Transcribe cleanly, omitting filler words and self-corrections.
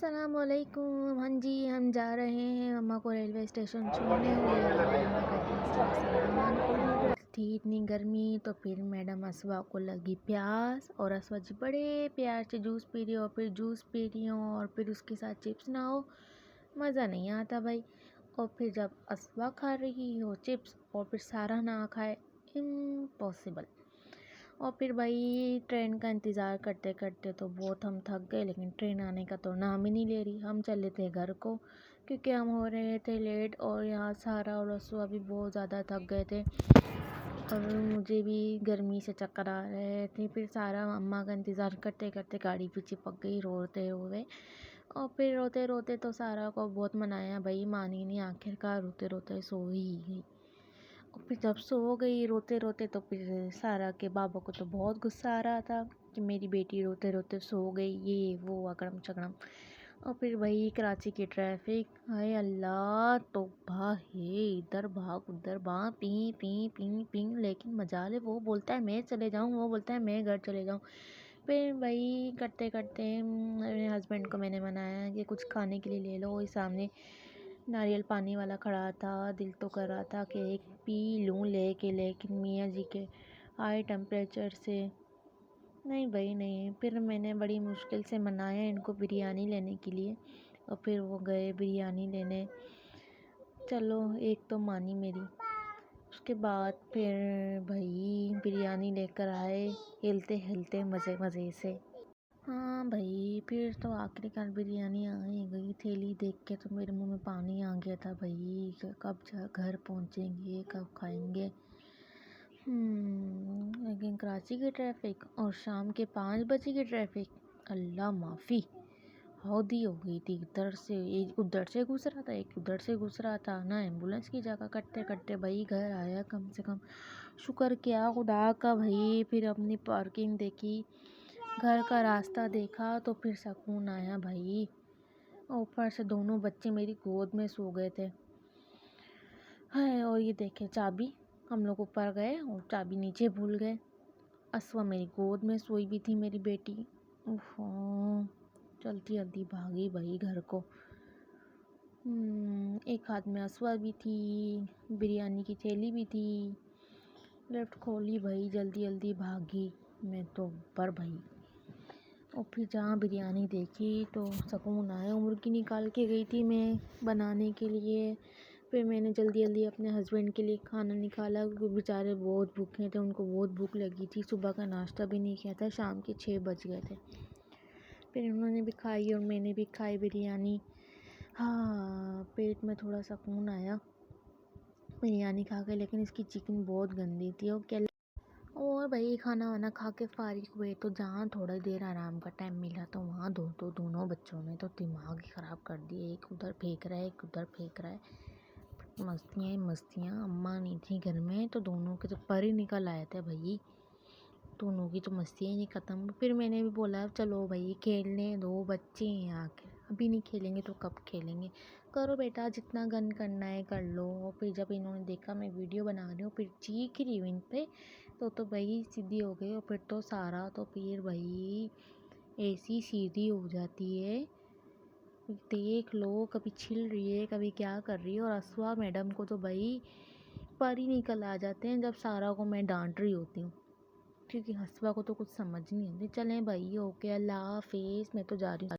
السلام علیکم. ہاں جی، ہم جا رہے ہیں مما کو ریلوے اسٹیشن چھوڑنے. ہوئے مما کا اتنا سارا سامان تھی، اتنی گرمی. تو پھر میڈم اسوا کو لگی پیاس، اور اسوا جی بڑے پیار سے جوس پی رہی ہو، پھر جوس پی رہی ہوں اور پھر اس کے ساتھ چپس نہ ہو مزہ نہیں آتا بھائی. اور پھر جب اسوا کھا رہی ہو چپس اور پھر سارا نہ کھائے، امپاسبل. اور پھر بھائی ٹرین کا انتظار کرتے کرتے تو بہت ہم تھک گئے، لیکن ٹرین آنے کا تو نام ہی نہیں لے رہی. ہم چلے تھے گھر کو کیونکہ ہم ہو رہے تھے لیٹ، اور یہاں سارا اور اسوا بھی بہت زیادہ تھک گئے تھے، اور مجھے بھی گرمی سے چکر آ رہے تھے. پھر سارا اماں کا انتظار کرتے کرتے گاڑی بھی چپک گئی روتے ہوئے. اور پھر روتے روتے تو سارا کو بہت منایا بھائی، مانی نہیں، آخر کار روتے روتے سو ہی گئی. اور پھر جب سو گئی روتے روتے تو پھر سارا کے بابا کو تو بہت غصہ آ رہا تھا کہ میری بیٹی روتے روتے سو گئی، یہ وہ اکڑم چکڑم. اور پھر وہی کراچی کی ٹریفک، ہائے اللہ توبہ ہے، ادھر بھاگ ادھر بھاگ، پی پی پی پی. لیکن مجال ہے، وہ بولتا ہے میں چلے جاؤں، وہ بولتا ہے میں گھر چلے جاؤں. پھر وہی کرتے کرتے میرے ہسبینڈ کو میں نے منایا کہ کچھ کھانے کے لیے لے لو. وہی سامنے ناریل پانی والا کھڑا تھا، دل تو کر رہا تھا کہ ایک پی لوں لے کے، لیکن میاں جی کے ہائی ٹمپریچر سے نہیں بھائی نہیں. پھر میں نے بڑی مشکل سے منایا ان کو بریانی لینے کے لیے، اور پھر وہ گئے بریانی لینے. چلو ایک تو مانی میری. اس کے بعد پھر بھائی بریانی لے کر آئے، ہلتے ہلتے مزے مزے سے. ہاں بھائی پھر تو آخری کار بریانی آ ہی گئی. تھیلی دیکھ کے تو میرے منہ میں پانی آ گیا تھا بھائی، کب گھر پہنچیں گے، کب کھائیں گے. لیکن کراچی کی ٹریفک اور شام کے 5 بجے کی ٹریفک، اللہ معافی، حد ہی ہو گئی تھی. ایک ادھر سے گھس رہا تھا، ایک ادھر سے گھس رہا تھا، نہ ایمبولینس کی جگہ. کرتے کرتے بھائی گھر آیا کم سے کم. شکر کیا خدا کا بھائی. پھر اپنی پارکنگ دیکھی، گھر کا راستہ دیکھا تو پھر سکون آیا بھائی. اوپر سے دونوں بچے میری گود میں سو گئے تھے. اور یہ دیکھے چابی، ہم لوگ اوپر گئے اور چابی نیچے بھول گئے. اسوا میری گود میں سوئی بھی تھی میری بیٹی. چلتی جلدی بھاگی بھائی گھر کو. ایک ہاتھ میں اسوا بھی تھی، بریانی کی تھیلی بھی تھی. لفٹ کھولی بھائی، جلدی جلدی بھاگی میں تو اوپر بھائی. اور پھر جہاں بریانی دیکھی تو سکون آیا. مرغی نکال کے گئی تھی میں بنانے کے لیے. پھر میں نے جلدی جلدی اپنے ہسبینڈ کے لیے کھانا نکالا، کیونکہ بیچارے بہت بھوکے تھے، ان کو بہت بھوک لگی تھی. صبح کا ناشتہ بھی نہیں کیا تھا، شام کے 6 بج گئے تھے. پھر انہوں نے بھی کھائی اور میں نے بھی کھائی بریانی. ہاں پیٹ میں تھوڑا سکون آیا بریانی کھا کے، لیکن اس کی چکن بہت گندی تھی. اور بھائی کھانا وانا کھا کے فارغ ہوئے تو جہاں تھوڑا دیر آرام کا ٹائم ملا تو وہاں دونوں بچوں نے تو دماغ ہی خراب کر دیے. ایک ادھر پھینک رہا ہے، ایک ادھر پھینک رہا ہے. مستیاں ہی مستیاں. اماں نہیں تھی گھر میں تو دونوں کے تو پر ہی نکل آئے تھے بھائی. دونوں کی تو مستی ہی نہیں ختم. پھر میں نے بھی بولا چلو بھائی کھیلنے دو، بچے ہیں آخر، ابھی نہیں کھیلیں گے تو کب کھیلیں گے. کرو بیٹا جتنا گن کرنا ہے کر لو. پھر جب انہوں نے دیکھا میں ویڈیو بنا رہی ہوں، پھر چیخ رہی ہوں ان پہ، تو بھائی سیدھی ہو گئی. اور پھر تو سارا تو پھر بھائی ایسی سیدھی ہو جاتی ہے، دیکھ لو کبھی چھل رہی ہے کبھی کیا کر رہی ہے. اور اسوا میڈم کو تو بھائی پر ہی نکل آ جاتے ہیں جب سارا کو میں ڈانٹ رہی ہوتی ہوں، کیونکہ اسوا کو تو کچھ سمجھ نہیں آتی. چلیں بھائی اوکے، اللہ حافظ، میں تو جا رہی ہوں.